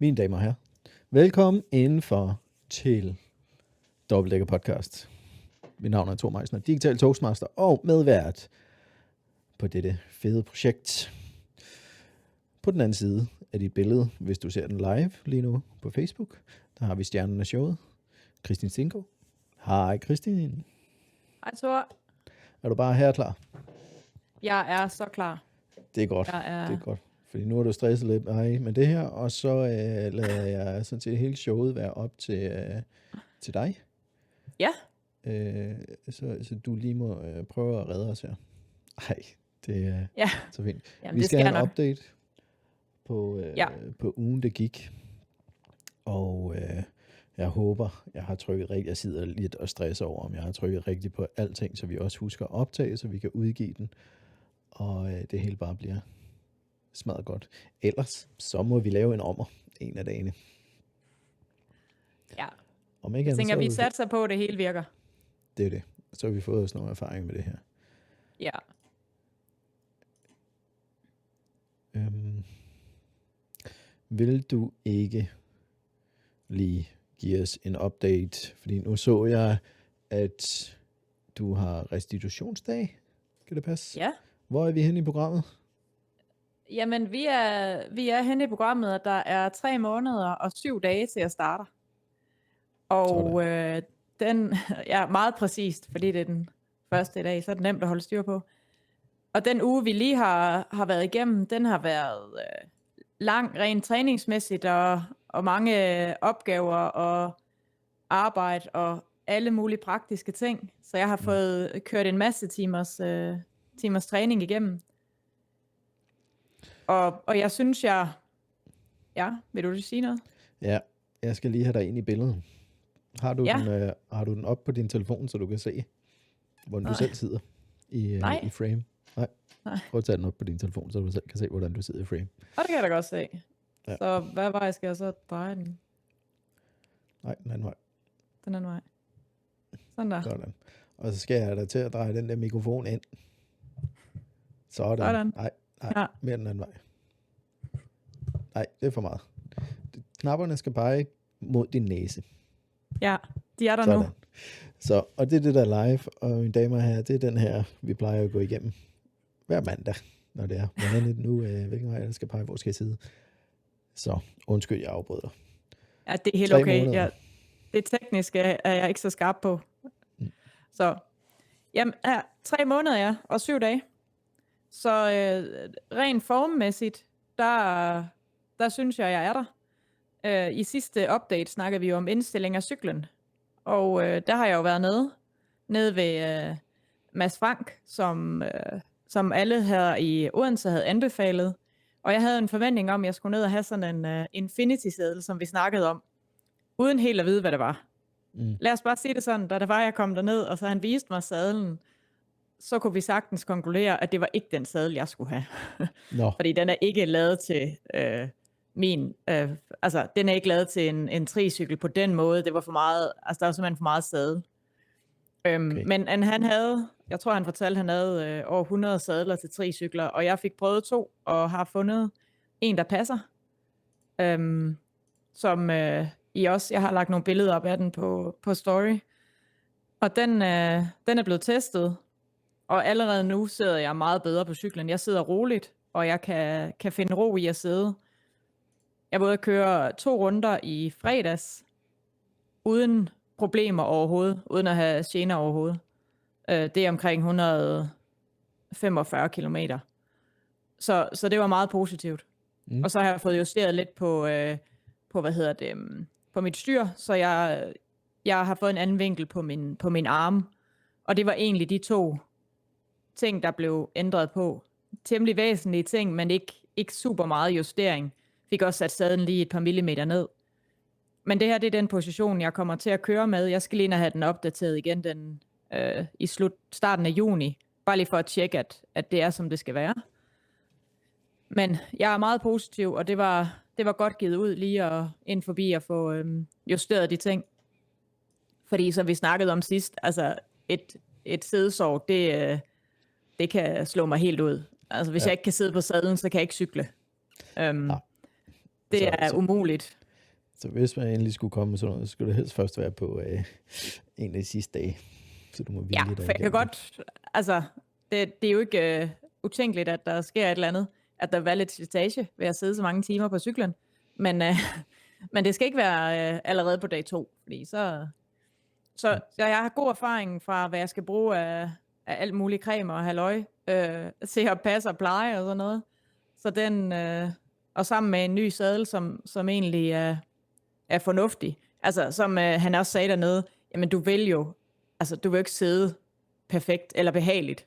Mine damer og herrer, velkommen indenfor til Dobbeltdækker Podcast. Mit navn er Thor Meisner, digital toastmaster og medvært på dette fede projekt. På den anden side af dit billede, hvis du ser den live lige nu på Facebook, der har vi stjernen af showet, Kristin Stinko. Hej Kristin. Hej Thor. Er du bare her klar? Jeg er så klar. Det er godt, det er godt. Fordi nu har du stresset lidt med det her, og så lader jeg sådan set hele showet være op til dig. Ja. Så du lige må prøve at redde os her. Ej, det er så fint. Jamen, vi skal have en update på ugen, det gik. Og jeg håber, jeg har trykket rigtigt. Jeg sidder lidt og stresser over, om jeg har trykket rigtigt på alting, så vi også husker at optage, så vi kan udgive den. Og det hele bare bliver smadret godt. Ellers, så må vi lave en ommer en af dagene. Ja. Om ikke jeg tænker, vi satser på, at det hele virker. Det er det. Så har vi fået os nogle erfaring med det her. Ja. Vil du ikke lige give os en update? Fordi nu så jeg, at du har restitutionsdag. Kan det passe? Ja. Hvor er vi henne i programmet? Jamen, vi er henne i programmet, og der er 3 måneder og 7 dage til at starte. Og den er meget præcist, fordi det er den første dag, så er det nemt at holde styr på. Og den uge, vi lige har været igennem, den har været lang, rent træningsmæssigt, og mange opgaver og arbejde og alle mulige praktiske ting. Så jeg har fået kørt en masse timers træning igennem. Og jeg synes, vil du lige sige noget? Ja, jeg skal lige have dig ind i billedet. Har du den op på din telefon, så du kan se, hvordan du selv sidder i frame? Nej. Prøv at tage den op på din telefon, så du selv kan se, hvordan du sidder i frame. Og det kan jeg da godt se. Ja. Så hvad vej skal jeg så dreje den? Nej, den anden vej. Den anden vej. Sådan der. Sådan. Og så skal jeg da til at dreje den der mikrofon ind. Sådan. Nej, mere den anden vej. Nej, det er for meget. Knapperne skal pege mod din næse. Ja, de er der sådan. Nu. Så, og det er det der live, og mine damer her, det er den her, vi plejer at gå igennem hver mandag, når det er. Hvordan er det nu, hvilken vej der skal pege, hvor skal jeg sidde? Så undskyld, jeg afbryder. Ja, det er helt okay. Ja, det tekniske er jeg ikke så skarp på. Så, jamen, 3 måneder og 7 dage. Så rent formmæssigt, der synes jeg er der. I sidste update snakkede vi jo om indstilling af cyklen. Og der har jeg jo været nede ved Mads Frank, som alle her i Odense havde anbefalet. Og jeg havde en forventning om, at jeg skulle ned og have sådan en Infinity-seddel, som vi snakkede om, uden helt at vide, hvad det var. Lad os bare sige det sådan, da det var, jeg kom derned, og så han viste mig sadlen, så kunne vi sagtens konkludere, at det var ikke den sadel, jeg skulle have. Fordi den er ikke lavet til den er ikke lavet til en tricykel på den måde. Det var for meget, der var simpelthen for meget sadel. Okay. Men han havde, jeg tror han fortalte, han havde over 100 sadler til tricykler, og jeg fik prøvet 2, og har fundet en, der passer. Som I også, jeg har lagt nogle billeder op af den på story. Og den er blevet testet, og allerede nu sidder jeg meget bedre på cyklen. Jeg sidder roligt, og jeg kan finde ro i at sidde. Jeg både køre 2 runder i fredags, uden problemer overhovedet, uden at have gener overhovedet. Det er omkring 145 kilometer. Så det var meget positivt. Og så har jeg fået justeret lidt på mit styr, så jeg har fået en anden vinkel på min arm. Og det var egentlig de 2 ting, der blev ændret på. Temmelig væsentlige ting, men ikke super meget justering. Fik også sat sadlen lige et par millimeter ned. Men det her, det er den position, jeg kommer til at køre med. Jeg skal lige have den opdateret igen i starten af juni. Bare lige for at tjekke, at det er, som det skal være. Men jeg er meget positiv, og det var godt givet ud lige ind forbi at få justeret de ting. Fordi som vi snakkede om sidst, altså et sædesår, det kan slå mig helt ud. Altså hvis jeg ikke kan sidde på sadlen, så kan jeg ikke cykle. Det er umuligt. Så hvis man endelig skulle komme med sådan noget, så skulle det helst først være på en af de sidste dage. Så du må hvile dig. Ja, for jeg kan godt, altså, det er jo ikke utænkeligt, at der sker et eller andet, at der vil være lidt slitage ved at sidde så mange timer på cyklen. Men det skal ikke være allerede på dag 2, fordi så jeg har god erfaring fra, hvad jeg skal bruge af alt muligt creme og halløj, til at passe og pleje og sådan noget. Så den, og sammen med en ny sadel, som egentlig er fornuftig. Altså, som han også sagde dernede, jamen du vil jo ikke sidde perfekt eller behageligt.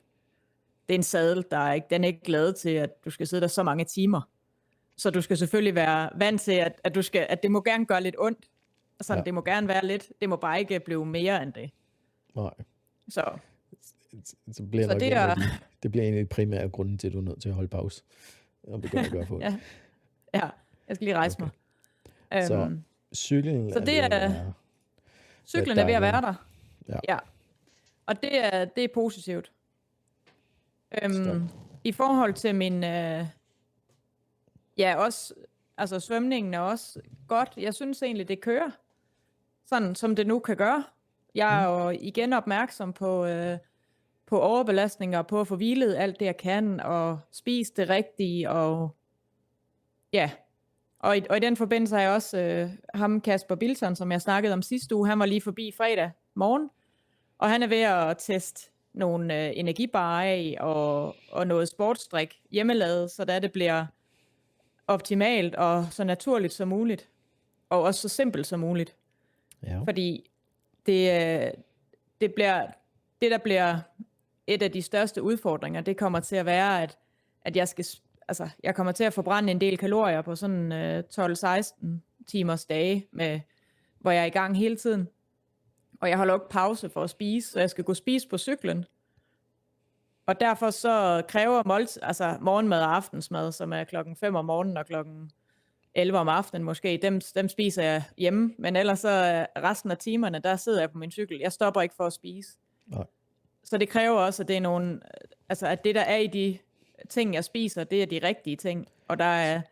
Det er en sadel, den er ikke lavet til, at du skal sidde der så mange timer. Så du skal selvfølgelig være vant til, at det må gerne gøre lidt ondt. Altså, ja. Det må gerne være lidt, det må bare ikke blive mere end det. Nej. Så bliver det bliver en af de primære grunden til, at du er nødt til at holde pause. Om det gør for ja, jeg skal lige rejse mig. Så cyklen så cyklen er ved at være der. Ja. Og det er positivt. I forhold til min også, altså svømningen er også godt. Jeg synes egentlig, det kører, sådan som det nu kan gøre. Jeg er jo igen opmærksom på overbelastninger, på at få hvilet alt det, jeg kan, og spise det rigtige, og ja. Og i den forbindelse har jeg også ham, Kasper Bilton, som jeg snakkede om sidste uge, han var lige forbi fredag morgen, og han er ved at teste nogle energibarer af, og noget sportsdrik hjemmelavet, så det bliver optimalt og så naturligt som muligt, og også så simpelt som muligt. Ja. Fordi det der bliver et af de største udfordringer, det kommer til at være, at jeg kommer til at forbrænde en del kalorier på sådan 12-16 timers dage, hvor jeg er i gang hele tiden. Og jeg holder ikke pause for at spise, så jeg skal gå spise på cyklen. Og derfor så kræver morgenmad og aftensmad, som er 5:00 om morgenen og 11:00 om aftenen måske, dem spiser jeg hjemme. Men ellers så resten af timerne, der sidder jeg på min cykel. Jeg stopper ikke for at spise. Nej. Så det kræver også, at det er nogle, at det der er i de ting, jeg spiser, det er de rigtige ting. Og der er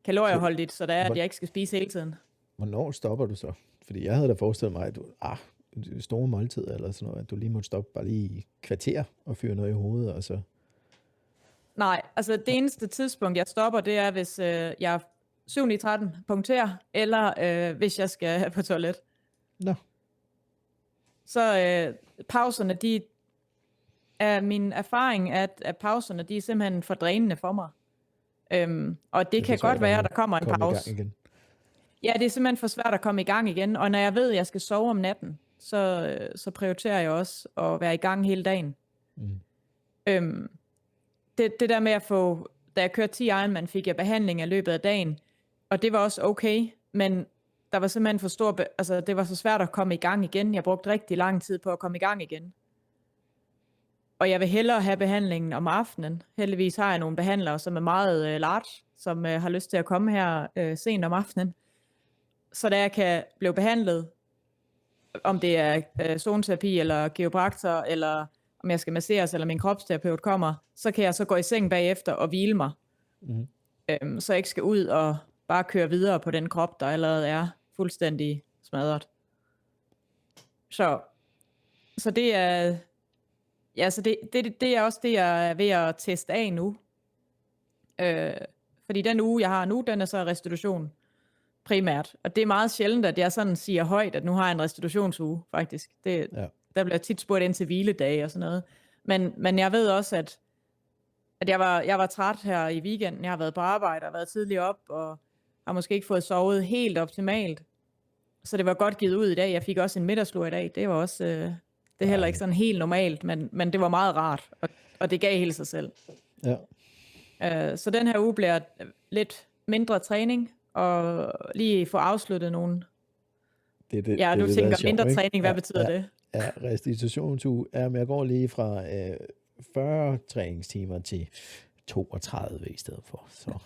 kalorieholdigt, så der er, at jeg ikke skal spise hele tiden. Hvornår stopper du så? Fordi jeg havde da forestillet mig, at store måltider eller sådan noget, at du lige måtte stoppe bare lige i kvarter og fyre noget i hovedet, og så... Nej, altså det eneste tidspunkt, jeg stopper, det er, hvis jeg 7-13 punkterer, eller hvis jeg skal på toilet. Nå. Så pauserne, er min erfaring, at pauserne, de er simpelthen for drænende for mig. Og det kan godt være, at der kommer en pause. Ja, det er simpelthen for svært at komme i gang igen, og når jeg ved, at jeg skal sove om natten, så prioriterer jeg også at være i gang hele dagen. Det der med at få, da jeg kørte 10 Ironman, fik jeg behandling i løbet af dagen, og det var også okay, men der var simpelthen for stor, det var så svært at komme i gang igen. Jeg brugte rigtig lang tid på at komme i gang igen. Og jeg vil hellere have behandlingen om aftenen. Heldigvis har jeg nogle behandlere, som er meget large, som har lyst til at komme her sent om aftenen. Så da jeg kan blive behandlet, om det er zoneterapi eller kiropraktor, eller om jeg skal masseres, eller min kropsterapeut kommer, så kan jeg så gå i seng bagefter og hvile mig. Så jeg ikke skal ud og bare køre videre på den krop, der allerede er fuldstændig smadret. Så det er... Ja, så det er også det, jeg er ved at teste af nu. Fordi den uge, jeg har nu, den er så restitution primært. Og det er meget sjældent, at jeg sådan siger højt, at nu har jeg en restitutionsuge, faktisk. Der bliver tit spurgt ind til hviledage og sådan noget. Men jeg ved også, at jeg var træt her i weekenden. Jeg har været på arbejde og været tidligt op, og har måske ikke fået sovet helt optimalt. Så det var godt givet ud i dag. Jeg fik også en middagslur i dag. Det var også... det er heller ikke sådan helt normalt, men det var meget rart, og det gav hele sig selv. Ja. Så den her uge bliver lidt mindre træning, og lige få afsluttet nogle... Du tænker mindre sjov, træning, hvad betyder det? Ja, restitutionsuge. Men jeg går lige fra 40 træningstimer til 32 i stedet for. Så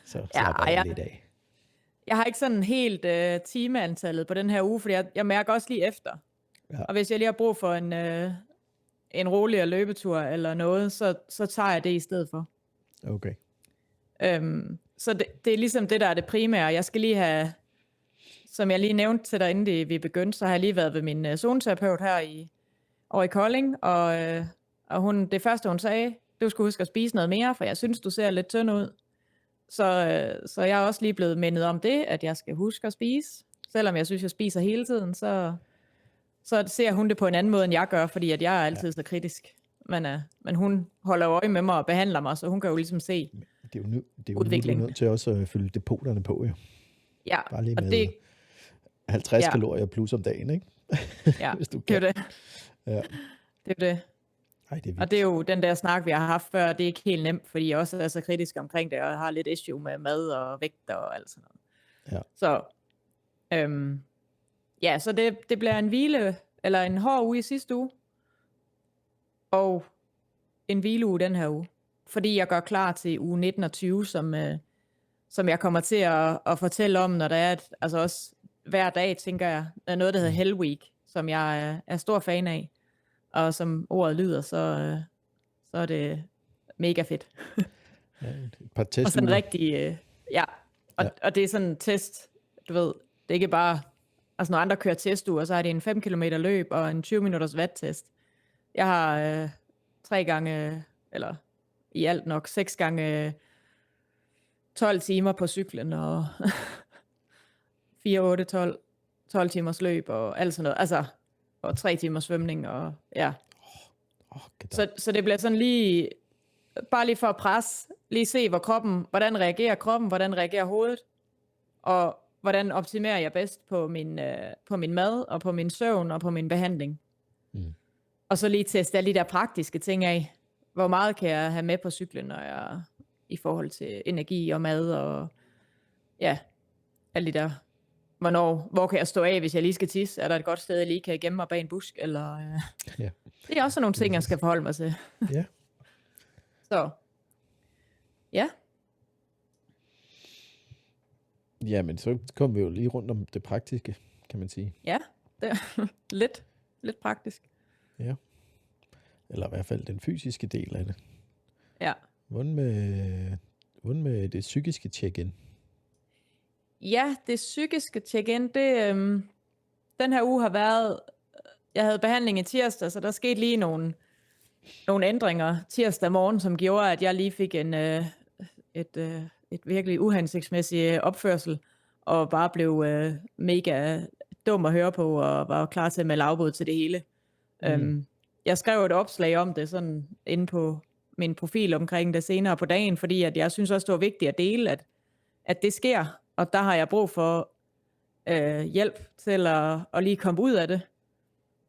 slapper jeg lidt af. Jeg har ikke sådan helt timeantallet på den her uge, fordi jeg mærker også lige efter. Ja. Og hvis jeg lige har brug for en roligere løbetur eller noget, så tager jeg det i stedet for. Okay. så det er ligesom det, der er det primære. Jeg skal lige have, som jeg lige nævnte til dig, inden vi begyndte, så har jeg lige været ved min zoneterapeut her over i Kolding, og hun, det første, hun sagde, du skulle huske at spise noget mere, for jeg synes, du ser lidt tynd ud. Så jeg er også lige blevet mindet om det, at jeg skal huske at spise. Selvom jeg synes, jeg spiser hele tiden, så ser hun det på en anden måde, end jeg gør, fordi at jeg er altid så kritisk. Men hun holder øje med mig og behandler mig, så hun kan jo ligesom se udviklingen. Det er jo nødt til også at fylde depoterne på, jo. Ja, bare lige med 50 kalorier plus om dagen, ikke? Ja, hvis du kan. Det er det. Ja. Det er det. Ej, det er og det er jo den der snak, vi har haft før, det er ikke helt nemt, fordi jeg også er så kritisk omkring det, og har lidt issue med mad og vægt og alt sådan noget. Ja. Så, så det bliver en hvile, eller en hård uge i sidste uge, og en hvileuge den her uge, fordi jeg gør klar til uge 19 og 20, som jeg kommer til at fortælle om, når der er altså også hver dag, tænker jeg, er noget, der hedder Hell Week, som jeg er stor fan af. Og som ordet lyder, så er det mega fedt. Ja, et par test. Og sådan rigtig, og det er sådan en test, du ved, det er ikke bare, altså når andre kører testuger, så er det en 5 km løb og en 20 minutters watt-test. Jeg har 3 gange, eller i alt nok 6 gange 12 timer på cyklen, og 4, 8, 12 timers løb, og alt sådan noget, altså, og 3 timers svømning, og ja. Så det bliver sådan lige, bare lige for at presse, lige se, hvordan reagerer kroppen, hvordan reagerer hovedet, og hvordan optimerer jeg bedst på min mad, og på min søvn, og på min behandling. Og så lige teste alle de der praktiske ting af, hvor meget kan jeg have med på cyklen, når jeg, i forhold til energi og mad, og ja, alle de der. Hvor kan jeg stå af, hvis jeg lige skal tisse? Er der et godt sted, jeg lige kan gemme mig bag en busk? Eller, ja. Det er også nogle ting, jeg skal forholde mig til. Ja. Så, ja. Jamen, så kommer vi jo lige rundt om det praktiske, kan man sige. Ja, det er lidt praktisk. Ja. Eller i hvert fald den fysiske del af det. Ja. Hvordan med det psykiske check-in? Ja, det psykiske check-in, den her uge har været, jeg havde behandling i tirsdag, så der skete lige nogle ændringer tirsdag morgen, som gjorde, at jeg lige fik et virkelig uhensigtsmæssigt opførsel, og bare blev mega dum at høre på, og var klar til at melde afbud til det hele. Jeg skrev et opslag om det, sådan inde på min profil omkring det senere på dagen, fordi at jeg synes også, det var vigtigt at dele, at det sker, og der har jeg brug for hjælp til at lige komme ud af det,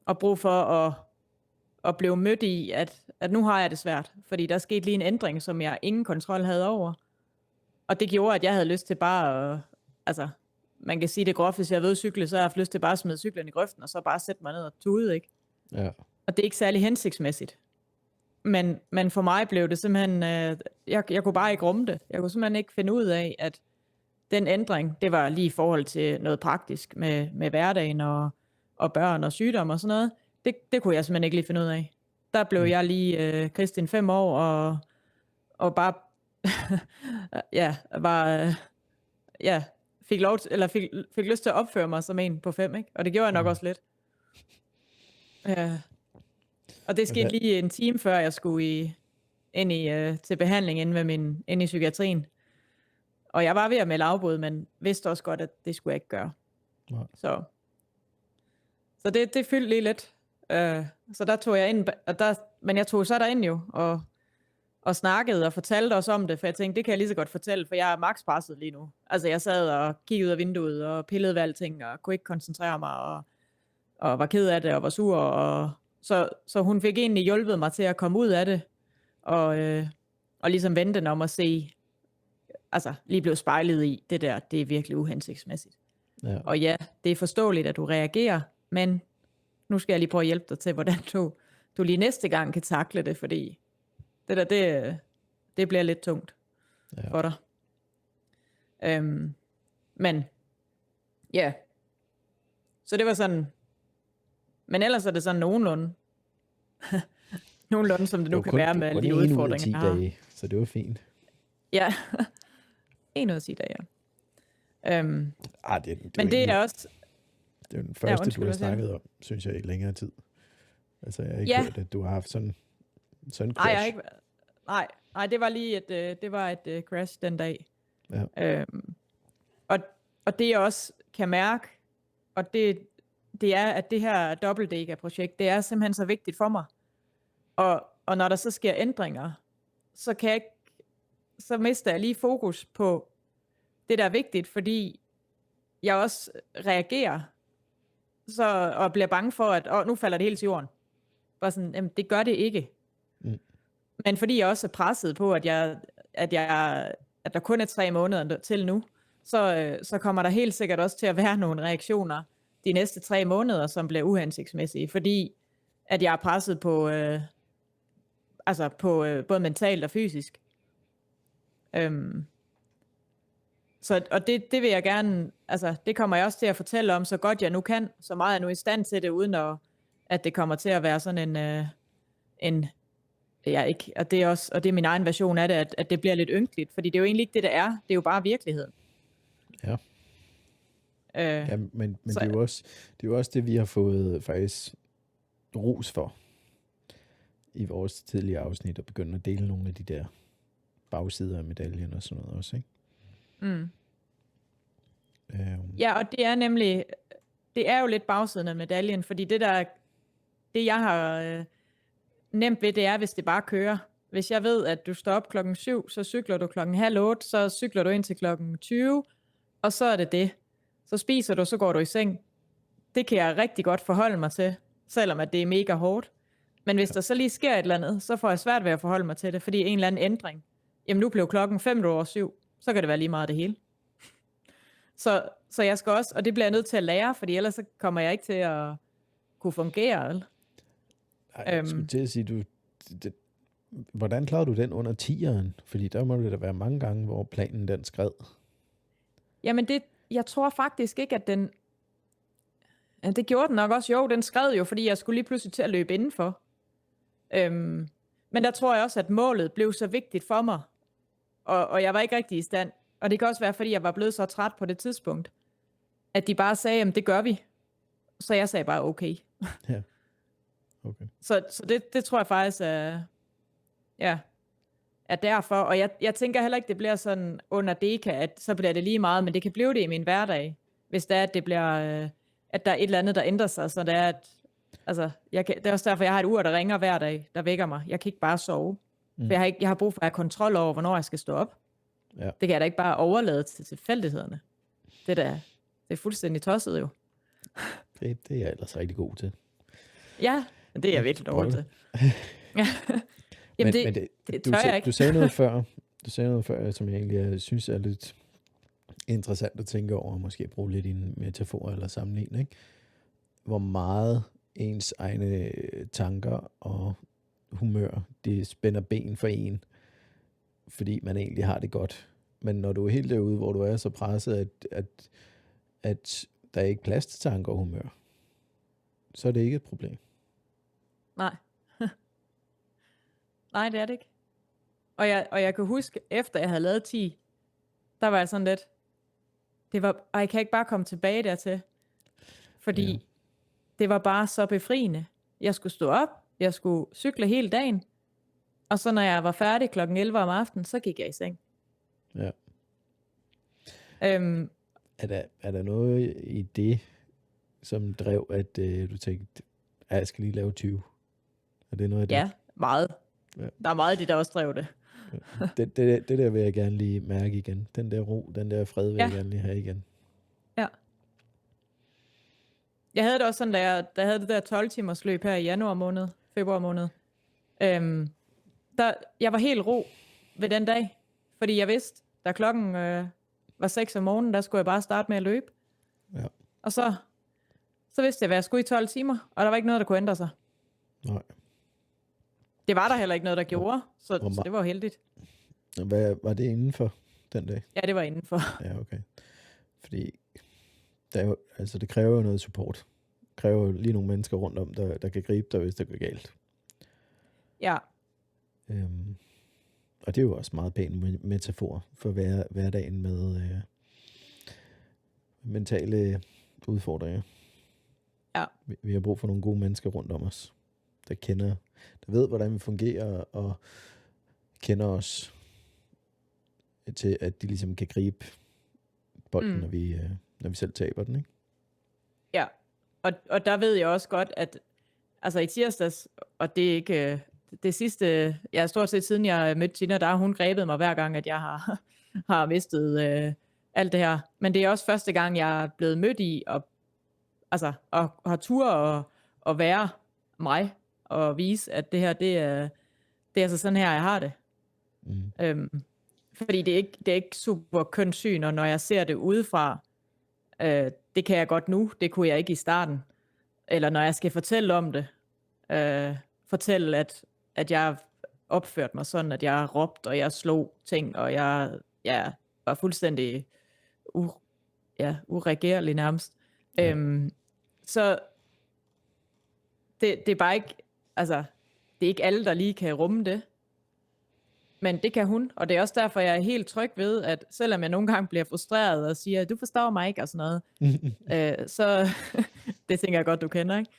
og brug for at blive mødt i, at nu har jeg det svært, fordi der skete lige en ændring, som jeg ingen kontrol havde over, og det gjorde, at jeg havde lyst til bare altså, man kan sige det groft, hvis jeg ved cykle, så har jeg haft lyst til bare at smide cyklen i grøften, og så bare sætte mig ned og tude, ikke? Ja. Og det er ikke særlig hensigtsmæssigt. Men for mig blev det simpelthen, jeg kunne bare ikke rumme det. Jeg kunne simpelthen ikke finde ud af, at den ændring, det var lige i forhold til noget praktisk med hverdagen og børn og sygdom og sådan noget. Det kunne jeg simpelthen ikke lige finde ud af. Der blev jeg lige Kristin 5 år og bare fik lyst til at opføre mig som en på 5, ikke? Og det gjorde jeg nok også lidt. Og det skete lige en time før jeg skulle ind til behandling inde i psykiatrien. Og jeg var ved at melde afbud, men vidste også godt, at det skulle jeg ikke gøre. Nej. Så det fyldte lige lidt. Så der tog jeg ind, men jeg tog så derind jo, og snakkede og fortalte også om det, for jeg tænkte, det kan jeg lige så godt fortælle, for jeg er max presset lige nu. Altså jeg sad og kiggede ud af vinduet og pillede ved alting, og kunne ikke koncentrere mig, og var ked af det, og var sur, og så hun fik egentlig hjulpet mig til at komme ud af det, og ligesom vente den om at se, altså lige blev spejlet i, det er virkelig uhensigtsmæssigt. Ja. Og ja, det er forståeligt, at du reagerer, men nu skal jeg lige prøve at hjælpe dig til, hvordan du lige næste gang kan takle det, fordi det bliver lidt tungt for dig. Men ja, så det var sådan, men ellers er det sådan nogenlunde, som det nu kan være med alle de udfordringer, jeg har. Dage, så det var fint. Ja, 1 ud af 10 dage, ja. Men det er også... Det er jo den første, du har snakket om, synes jeg, i længere tid. Altså, jeg har ikke hørt, at du har haft sådan en crash. Nej, det var lige et crash den dag. Ja. Og det jeg også kan mærke, og det er, at det her dobbeltdækker-projekt, det er simpelthen så vigtigt for mig. Og når der så sker ændringer, så mister jeg lige fokus på det, der er vigtigt, fordi jeg også reagerer og bliver bange for, at nu falder det helt til jorden. Bare sådan, jamen, det gør det ikke. Men fordi jeg også er presset på, at der kun er 3 måneder til nu, så kommer der helt sikkert også til at være nogle reaktioner de næste 3 måneder, som bliver uhensigtsmæssige, fordi at jeg er presset på, både mentalt og fysisk. Og det vil jeg gerne, altså det kommer jeg også til at fortælle om, så godt jeg nu kan, så meget jeg nu er i stand til det, uden at det kommer til at være sådan og det er min egen version af det, at det bliver lidt ynkeligt, fordi det er jo egentlig ikke det, det er jo bare virkeligheden. Ja. Men det er jo også det, vi har fået faktisk ros for i vores tidligere afsnit, at begynde at dele nogle af de der bagsider af medaljen og sådan noget også, ikke? Ja, og det er jo lidt bagsiden af medaljen, fordi det jeg har nemt ved, det er, hvis det bare kører. Hvis jeg ved, at du står op 7:00, så cykler du 7:30, så cykler du ind til 20:00, og så er det. Så spiser du, så går du i seng. Det kan jeg rigtig godt forholde mig til, selvom at det er mega hårdt. Men hvis der så lige sker et eller andet, så får jeg svært ved at forholde mig til det, fordi en eller anden ændring. Jamen nu blev 7:05, så kan det være lige meget det hele. Så jeg skal også, og det bliver jeg nødt til at lære, fordi ellers så kommer jeg ikke til at kunne fungere. Nej, jeg skulle til at sige, hvordan klarede du den under 10'eren? Fordi der må det da være mange gange, hvor planen den skred. Jamen jeg tror faktisk ikke, at det gjorde den nok også. Jo, den skred jo, fordi jeg skulle lige pludselig til at løbe indenfor. Men der tror jeg også, at målet blev så vigtigt for mig, og jeg var ikke rigtig i stand. Og det kan også være, fordi jeg var blevet så træt på det tidspunkt, at de bare sagde, jamen det gør vi. Så jeg sagde bare okay. Ja. Okay. Så det tror jeg faktisk er derfor. Og jeg tænker heller ikke, det bliver sådan under deka, at så bliver det lige meget, men det kan blive det i min hverdag, hvis det er, at det bliver, at der er et eller andet, der ændrer sig, så det er, at altså, det er også derfor, jeg har et ur, der ringer hver dag, der vækker mig. Jeg kan ikke bare sove. For jeg har brug for at have kontrol over, hvornår jeg skal stå op. Ja. Det kan jeg da ikke bare overlade til tilfældighederne. Det er fuldstændig tosset jo. Det er jeg ellers rigtig god til. Ja, det er jeg virkelig dårlig til. Ja. Jamen det tør jeg ikke. Du sagde noget før, som jeg egentlig synes er lidt interessant at tænke over, og måske bruge lidt i en metafor eller sammenligning, ikke? Hvor meget ens egne tanker og humør, det spænder ben for en, fordi man egentlig har det godt. Men når du er helt derude, hvor du er så presset, at der er ikke plads til tanker og humør, så er det ikke et problem. Nej. Nej, det er det ikke. Og jeg kan huske, efter jeg havde lavet 10, der var jeg sådan lidt, jeg kan ikke bare komme tilbage dertil. Fordi det var bare så befriende. Jeg skulle stå op, jeg skulle cykle hele dagen, og så når jeg var færdig 11:00 om aftenen, så gik jeg i seng. Ja. Er der noget i det, som drev, at du tænkte, at jeg skal lige lave 20? Er det noget af det? Ja, meget. Ja. Der er meget af det, der også drev det. Det der vil jeg gerne lige mærke igen. Den der ro, den der fred vil jeg gerne lige have igen. Ja. Jeg havde det også sådan, da jeg havde det der 12-timers løb her i februar måned. Jeg var helt ro ved den dag, fordi jeg vidste, da klokken var 6 om morgenen, der skulle jeg bare starte med at løbe. Ja. Og så vidste jeg, hvad jeg skulle i 12 timer, og der var ikke noget, der kunne ændre sig. Nej. Det var der heller ikke noget, der gjorde, så det var heldigt. Hvad var det indenfor den dag? Ja, det var indenfor. Ja, okay. Fordi det kræver jo noget support. Det kræver jo lige nogle mennesker rundt om, der kan gribe dig, hvis det går galt. Ja. Og det er jo også meget pæn metafor for hverdagen med mentale udfordringer. Ja. Vi har brug for nogle gode mennesker rundt om os, der ved, hvordan vi fungerer, og kender os til, at de ligesom kan gribe bolden, når vi selv taber den, ikke? Ja, og der ved jeg også godt, at altså i tirsdags, og det er ikke det sidste, jeg stort set siden jeg mødte Tina, der har hun grebet mig hver gang, at jeg har mistet alt det her. Men det er også første gang, jeg er blevet mødt i, og har tur og være mig, og vise, at det her, det er altså sådan her, jeg har det. Fordi det er ikke super kønssyn, og når jeg ser det udefra, det kan jeg godt nu, det kunne jeg ikke i starten. Eller når jeg skal fortælle om det, fortælle, at jeg opførte mig sådan, at jeg råbte, og jeg slog ting, og jeg var fuldstændig uregerlig nærmest. Ja. Så det er bare ikke, altså, det er ikke alle, der lige kan rumme det. Men det kan hun, og det er også derfor, jeg er helt tryg ved, at selvom jeg nogle gange bliver frustreret og siger, du forstår mig ikke og sådan noget, så det tænker jeg godt, du kender, ikke?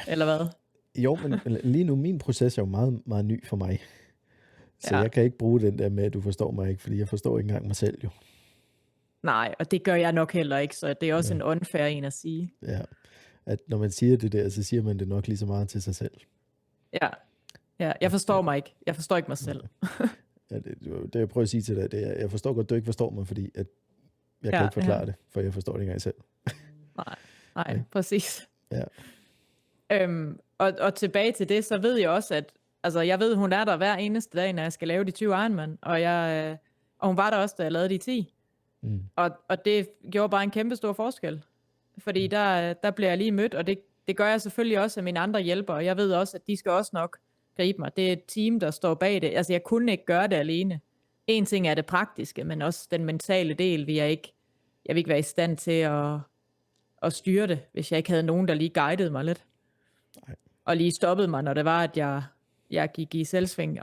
Eller hvad? Jo, men lige nu, min proces er jo meget, meget ny for mig. Så jeg kan ikke bruge den der med, at du forstår mig ikke, fordi jeg forstår ikke engang mig selv jo. Nej, og det gør jeg nok heller ikke, så det er også en unfair en at sige. Ja, at når man siger det der, så siger man det nok lige så meget til sig selv. Ja, jeg forstår mig ikke. Jeg forstår ikke mig selv. Ja, det jeg prøver at sige til dig, det er, jeg forstår godt, du ikke forstår mig, fordi at jeg kan ikke forklare det, for jeg forstår det ikke engang selv. Nej, præcis. Ja. Og tilbage til det, så ved jeg også, at altså, jeg ved, hun er der hver eneste dag, når jeg skal lave de 20 Ironman, og hun var der også, da jeg lavede de 10. Og det gjorde bare en kæmpe stor forskel. Fordi der bliver jeg lige mødt, og det gør jeg selvfølgelig også af mine andre hjælpere, og jeg ved også, at de skal også nok gribe mig. Det er et team, der står bag det. Altså, jeg kunne ikke gøre det alene. En ting er det praktiske, men også den mentale del, jeg vil ikke være i stand til at styre det, hvis jeg ikke havde nogen, der lige guidede mig lidt. Nej. Og lige stoppede mig, når det var, at jeg gik i selvsving,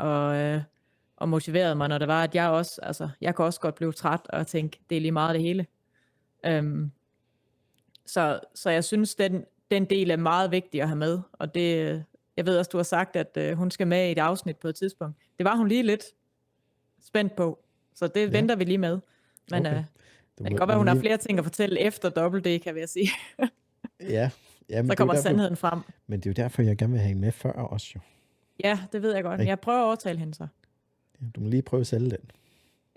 og motiverede mig, når det var, at jeg også, altså, jeg kan også godt blive træt og tænke, det er lige meget det hele. Så jeg synes, den del er meget vigtig at have med, og det, jeg ved også, du har sagt, at hun skal med i et afsnit på et tidspunkt. Det var hun lige lidt spændt på, så det venter vi lige med. Men okay. Det kan godt være, hun har flere ting at fortælle efter WD, kan jeg sige. Ja. Så kommer sandheden frem. Men det er jo derfor, jeg gerne vil have hende med før også jo. Ja, det ved jeg godt. Jeg prøver at overtale hende så. Ja, du må lige prøve at sælge den.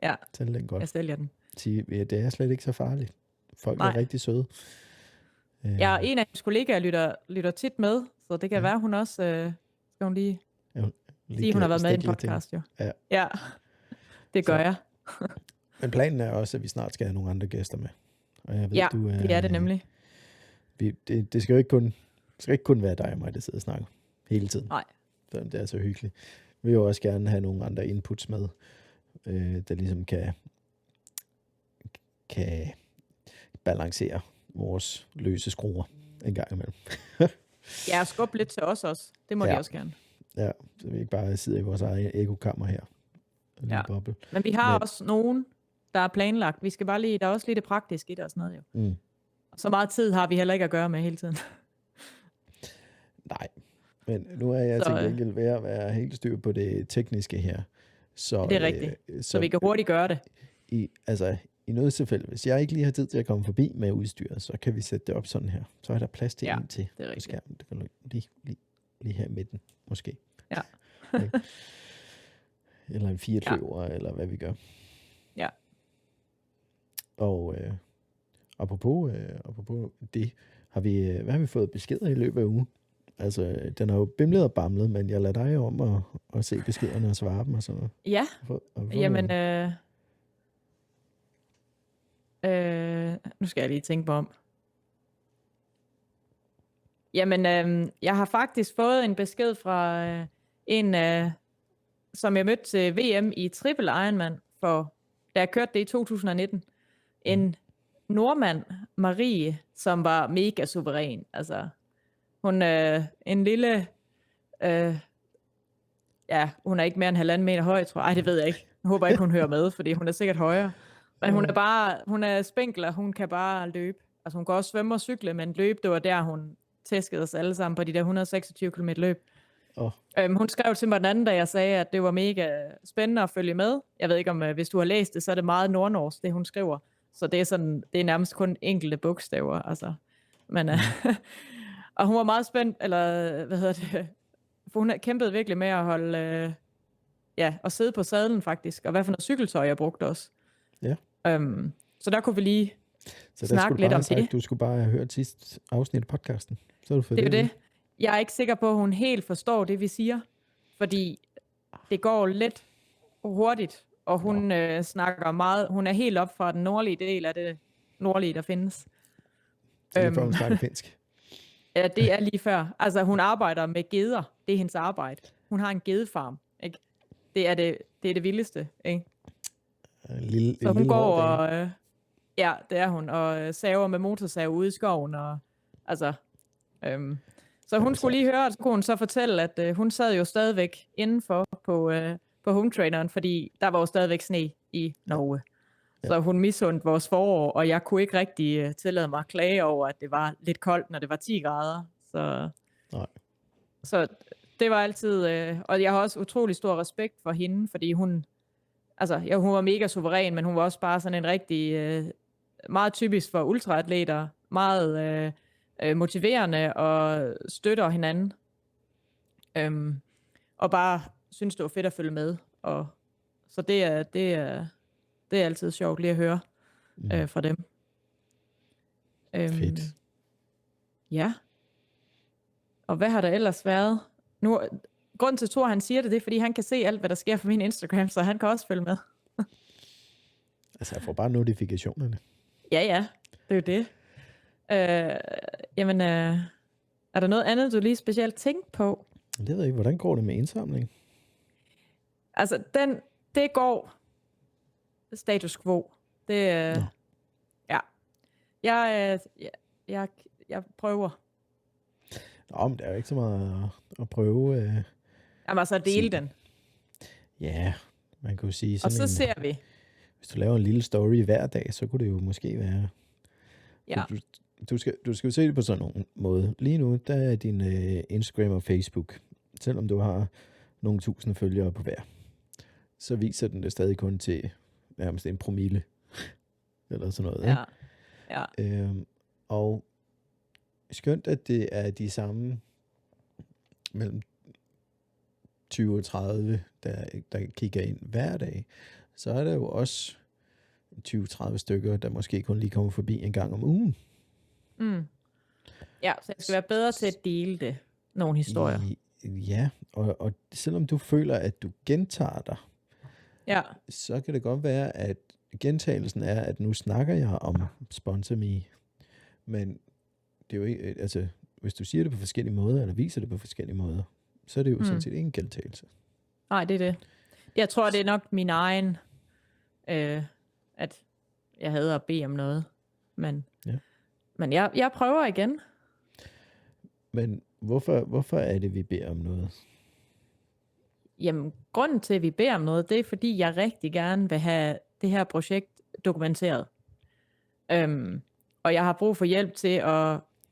Ja, sælge den godt. Jeg sælger den. Sige, det er slet ikke så farligt. Folk er rigtig søde. Ja, en af hendes kollegaer lytter tit med, så det kan være, hun også skal hun lige sige, hun har været med i en podcast. Jo. Ja, det gør jeg. Men planen er også, at vi snart skal have nogle andre gæster med. Og jeg ved, det er det nemlig. Det skal jo ikke kun være dig og mig, der sidder og snakker hele tiden. Nej. Så det er så hyggeligt. Vi vil jo også gerne have nogle andre inputs med, der ligesom kan balancere vores løse skruer en gang imellem. Ja, skub lidt til os også. Det må de også gerne. Ja, så vi ikke bare sidder i vores eget ekokammer her. Ja. Men vi har også nogen, der er planlagt. Vi skal bare lige, der er også lidt det praktiske i det og sådan noget jo. Så meget tid har vi heller ikke at gøre med hele tiden. Nej, men nu er jeg til gengæld ved at være helt styr på det tekniske her. Så, det er rigtigt. Så vi kan hurtigt gøre det. I noget tilfælde, hvis jeg ikke lige har tid til at komme forbi med udstyret, så kan vi sætte det op sådan her. Så er der plads til en til på skærmen. Det kan du lige her i midten, måske. Ja. Eller en 4-kløver, eller hvad vi gør. Ja. Og apropos det, hvad har vi fået beskeder i løbet af ugen? Altså, den har jo bimlet og bamlet, men jeg lader dig om at se beskederne og svare dem og sådan noget. Ja, jamen, nu skal jeg lige tænke på om. Jamen, jeg har faktisk fået en besked fra en, som jeg mødte til VM i Triple Ironman, da jeg kørte det i 2019. En nordmand, Marie, som var mega suveræn. Altså, hun en lille hun er ikke mere end 1,5 meter høj, tror jeg. Ej, det ved jeg ikke. Jeg håber ikke, hun hører med, fordi hun er sikkert højere. Men hun er spinkel, og hun kan bare løbe. Altså hun kan også svømme og cykle, men løbe, det var der, hun tæskede os alle sammen på de der 126 km løb. Hun skrev til mig den anden, da jeg sagde, at det var mega spændende at følge med. Jeg ved ikke, om hvis du har læst det, så er det meget nordnorsk, det hun skriver. Så det er, sådan, det er nærmest kun enkelte bogstaver. Altså. Men, og hun var meget spændt, eller hvad hedder det, for hun kæmpede virkelig med at holde, og sidde på sadlen faktisk, og hvad for noget cykeltøj jeg brugte også. Ja. Så der kunne vi lige så snakke lidt om det. Du skulle bare have hørt sidste afsnit af podcasten. Så du det er det. Jeg er ikke sikker på, at hun helt forstår det, vi siger, fordi det går lidt hurtigt, og hun snakker meget. Hun er helt op fra den nordlige del af det nordlige, der findes. Så det er for, hun snakker finsk. Ja, det er lige før. Altså, hun arbejder med geder. Det er hendes arbejde. Hun har en gedefarm, ikke? Det er det vildeste, ikke? Så hun går og... ja, det er hun. Og saver med motorsav ude i skoven. Og, altså, så hun skulle lige høre, at så kunne hun så fortælle, at hun sad jo stadigvæk indenfor på home traineren, fordi der var jo stadigvæk sne i Norge. Ja. Så hun misundte vores forår, og jeg kunne ikke rigtig tillade mig at klage over, at det var lidt koldt, når det var 10 grader. Så det var altid... og jeg har også utrolig stor respekt for hende, fordi hun var mega suveræn, men hun var også bare sådan en rigtig... meget typisk for ultraatleter. Meget motiverende og støtter hinanden. Og bare synes, det var fedt at følge med. Og, så det er altid sjovt lige at høre fra dem. Fedt. Ja. Og hvad har der ellers været? Nu, grunden til, at Thor han siger det, er, fordi han kan se alt, hvad der sker på min Instagram, så han kan også følge med. Altså, jeg får bare notifikationerne. Ja, det er jo det. Jamen, er der noget andet, du lige specielt tænkte på? Det ved jeg ikke. Hvordan går det med indsamling? Altså, det går status quo. Det, ja. Jeg prøver. Nå, men der er jo ikke så meget at prøve. Jamen, altså, dele den. Ja, man kunne sige sådan. Og så ser vi. Hvis du laver en lille story hver dag, så kunne det jo måske være... Ja. Du skal jo se det på sådan en måde. Lige nu, der er din Instagram og Facebook, selvom du har nogle tusind følgere på hver, så viser den det stadig kun til nærmest 1 promille. Eller sådan noget. Ja. Og skønt, at det er de samme mellem 20 og 30, der kigger ind hver dag, så er der jo også 20-30 stykker, der måske kun lige kommer forbi en gang om ugen. Ja, så jeg skal være bedre til at dele det. Nogle historier. Ja, og selvom du føler, at du gentager dig, så kan det godt være, at gentagelsen er, at nu snakker jeg om Sponsor Me. Men det er jo ikke, altså, hvis du siger det på forskellige måder, eller viser det på forskellige måder, så er det jo sådan set ikke en gentagelse. Nej, det er det. Jeg tror, det er nok min egen, at jeg hader at bede om noget. Men jeg prøver igen. Men hvorfor er det, vi beder om noget? Jamen, grunden til, at vi beder om noget, det er, fordi jeg rigtig gerne vil have det her projekt dokumenteret. Og jeg har brug for hjælp til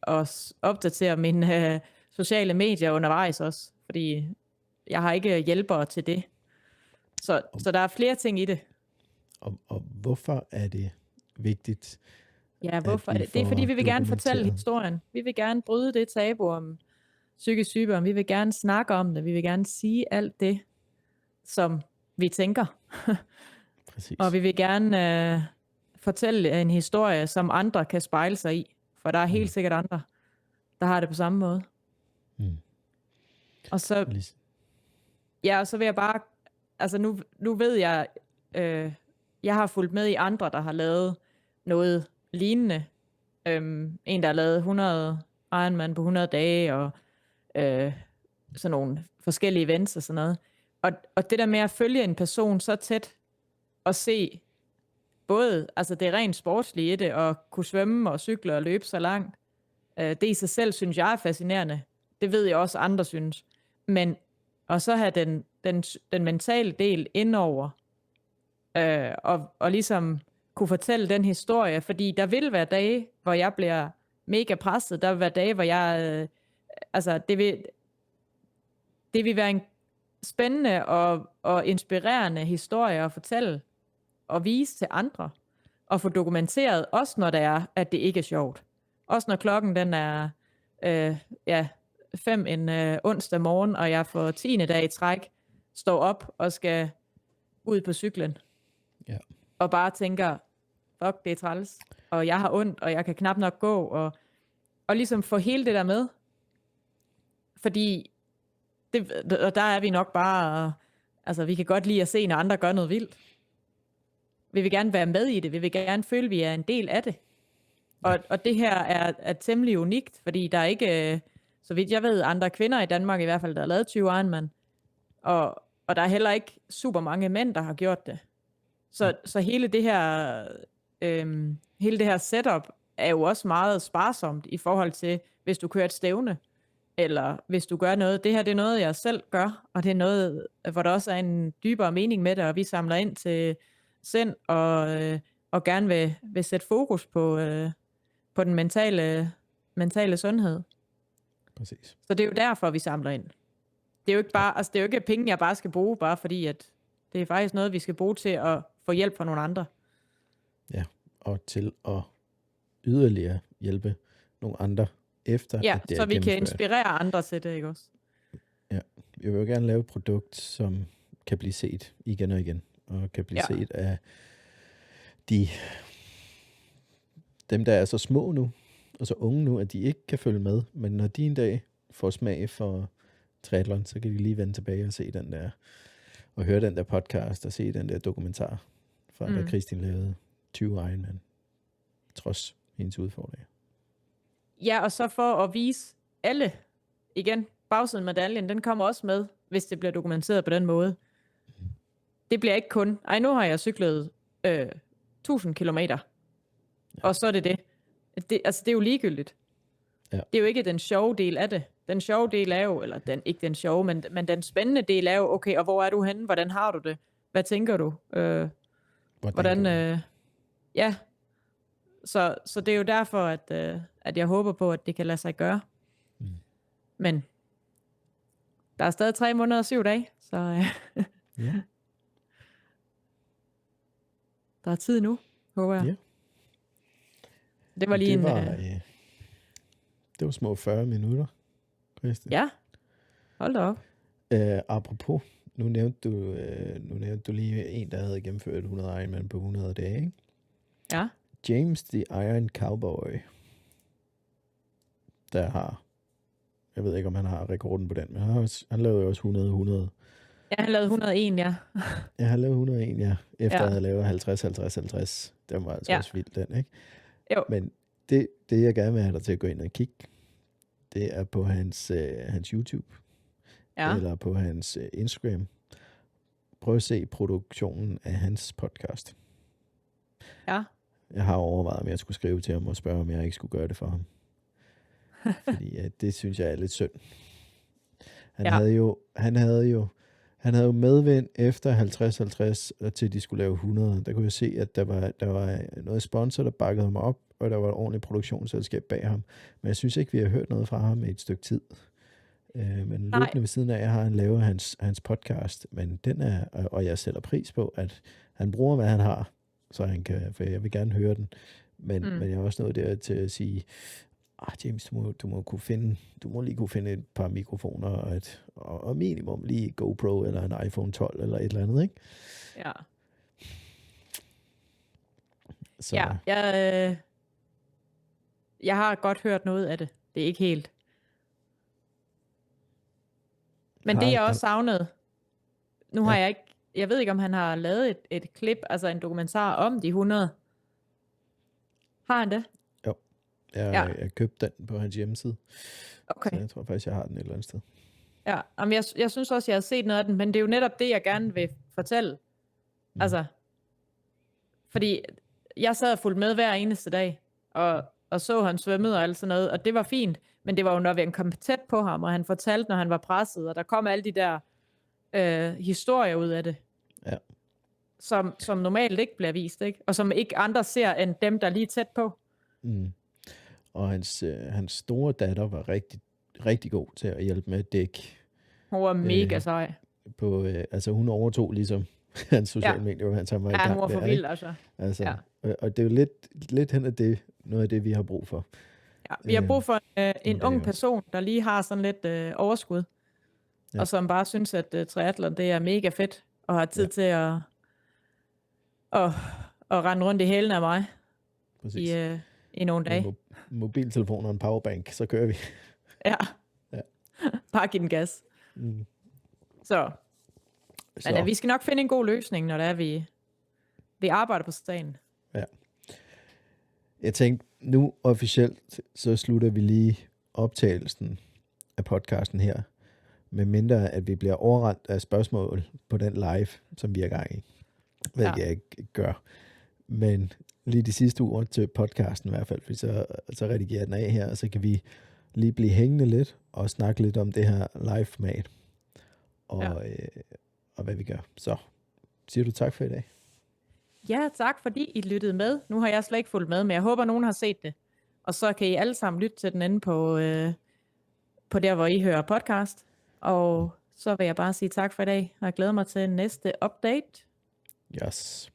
at opdatere mine sociale medier undervejs også, fordi jeg har ikke hjælpere til det. Så der er flere ting i det. Og hvorfor er det vigtigt? Ja, hvorfor er det? Det er, fordi vi vil gerne fortælle historien. Vi vil gerne bryde det tabu om psykisk sygdom. Vi vil gerne snakke om det. Vi vil gerne sige alt det, som vi tænker. Præcis. Og vi vil gerne fortælle en historie, som andre kan spejle sig i. For der er helt sikkert andre, der har det på samme måde. Og så... Ja, og så vil jeg bare... Altså nu ved jeg... jeg har fulgt med i andre, der har lavet noget lignende. En, der har lavet 100 Ironman på 100 dage, og sådan nogle forskellige events og sådan noget. Og det der med at følge en person så tæt, og se både, altså det er rent sportsligt i det, og kunne svømme og cykle og løbe så langt, det i sig selv synes jeg er fascinerende. Det ved jeg også andre synes. Men og så have den mentale del indover, og ligesom kunne fortælle den historie, fordi der vil være dage, hvor jeg bliver mega presset, der vil være dage, hvor jeg, det vil være en spændende og inspirerende historie at fortælle, og vise til andre, og få dokumenteret, også når det er, at det ikke er sjovt. Også når klokken den er 5 en onsdag morgen, og jeg for 10. dag i træk står op og skal ud på cyklen. Ja. Og bare tænker, fuck, det er træls, og jeg har ondt, og jeg kan knap nok gå, og ligesom få hele det der med. Fordi, og der er vi nok bare, altså vi kan godt lide at se, når andre gør noget vildt. Vi vil gerne være med i det, vi vil gerne føle, at vi er en del af det. Og det her er temmelig unikt, fordi der er ikke, så vidt jeg ved, andre kvinder i Danmark i hvert fald, der har lavet 20 Ironman. Og der er heller ikke super mange mænd, der har gjort det. Så hele det her setup er jo også meget sparsomt i forhold til, hvis du kører et stævne, eller hvis du gør noget. Det her, det er noget, jeg selv gør, og det er noget, hvor der også er en dybere mening med det, og vi samler ind til sind, og gerne vil sætte fokus på den mentale sundhed. Præcis. Så det er jo derfor, vi samler ind. Det er jo ikke bare, altså det er jo ikke penge, jeg bare skal bruge, bare fordi, at det er faktisk noget, vi skal bruge til at få hjælp fra nogle andre. Ja, og til at yderligere hjælpe nogle andre efter. Ja, så vi kan inspirere andre til det, ikke også? Ja, jeg vil jo gerne lave et produkt, som kan blive set igen og igen, og kan blive set af dem, der er så små nu, og så unge nu, at de ikke kan følge med, men når de en dag får smag for triathlon, så kan de lige vende tilbage og se den der, og høre den der podcast, og se den der dokumentar, fra da Kristin lavede 20 Ironman, trods hendes udfordringer. Ja, og så for at vise alle, igen, bagsiden af medaljen, den kommer også med, hvis det bliver dokumenteret på den måde. Det bliver ikke kun, nu har jeg cyklet 1000 kilometer, og så er det. Det er jo ligegyldigt. Ja. Det er jo ikke den sjove del af det. Den sjove del er jo, ikke den sjove, men den spændende del er jo, okay, og hvor er du henne? Hvordan har du det? Hvad tænker du? Hvordan ja. Så det er jo derfor, at jeg håber på, at det kan lade sig gøre. Men der er stadig 3 måneder og 7 dage, så ja. Der er tid nu, håber jeg. Ja. Det var lige det var små 40 minutter, Christian. Ja, hold da op. Apropos, nu nævnte du lige en, der havde gennemført 100 Ironman på 100 dage, ikke? Ja. James the Iron Cowboy, der har, jeg ved ikke, om han har rekorden på den, men han lavede jo også 100. Ja, han lavede 101, ja. Ja, han lavede 101, ja. Efter at have lavet 50. Den var altså også vild, den, ikke? Jo. Men det, jeg gerne vil have dig til at gå ind og kigge, det er på hans YouTube, eller på hans Instagram. Prøv at se produktionen af hans podcast. Ja. Jeg har overvejet, om jeg skulle skrive til ham og spørge, om jeg ikke skulle gøre det for ham. Fordi det synes jeg er lidt synd. Han havde jo medvind efter 50-50, til de skulle lave 100. Der kunne jeg se, at der var noget sponsor, der bakkede ham op, og der var et ordentligt produktionsselskab bag ham. Men jeg synes ikke, vi har hørt noget fra ham i et stykke tid. Men løbende ved siden af, jeg har han lavet hans podcast, men den er, og jeg sætter pris på, at han bruger, hvad han har, så han kan, for jeg vil gerne høre den. Men jeg er også nået der til at sige, James, du må lige kunne finde et par mikrofoner og minimum lige GoPro eller en iPhone 12 eller et eller andet, ikke? Ja. Så. Ja, jeg har godt hørt noget af det. Det er ikke helt. Men det jeg også savnede, nu har jeg ved ikke, om han har lavet et klip, altså en dokumentar om de 100. Har han det? Jo. Jeg købte den på hans hjemmeside. Okay. Så jeg tror faktisk, jeg har den et eller andet sted. Ja, jeg synes også, jeg har set noget af den, men det er jo netop det, jeg gerne vil fortælle. Altså, fordi jeg sad og fulgte med hver eneste dag, og så han svømmede og alt sådan noget, og det var fint, men det var jo, når vi kom tæt på ham, og han fortalte, når han var presset, og der kom alle de der historier ud af det. Ja. Som normalt ikke bliver vist, ikke? Og som ikke andre ser end dem, der er lige tæt på. Og hans store datter var rigtig, rigtig god til at hjælpe med at dække. Hun var mega sej. Altså hun overtog ligesom hans sociale medier, hvor han var i gang. Ja, hun var for vild, altså. Og det er jo lidt hen af det, noget af det, vi har brug for. Ja, vi har brug for en ung person, der lige har sådan lidt overskud, og som bare synes, at triathlon, det er mega fedt, og har tid til at rende rundt i hælen af mig i nogle dage. Mobiltelefon og en powerbank, så kører vi. Ja. Bare give den gas. Så. Men vi skal nok finde en god løsning, når det er, vi arbejder på sagen. Ja. Jeg tænkte, nu officielt, så slutter vi lige optagelsen af podcasten her, med mindre at vi bliver overrendt af spørgsmål på den live, som vi er gang i. Hvilket jeg ikke gør. Men lige de sidste uger til podcasten i hvert fald, fordi så redigerer den af her, og så kan vi lige blive hængende lidt og snakke lidt om det her live-format. Og hvad vi gør. Så siger du tak for i dag. Ja, tak fordi I lyttede med. Nu har jeg slet ikke fulgt med, men jeg håber, nogen har set det. Og så kan I alle sammen lytte til den ende på der, hvor I hører podcast. Og så vil jeg bare sige tak for i dag, og jeg glæder mig til næste update. Yes.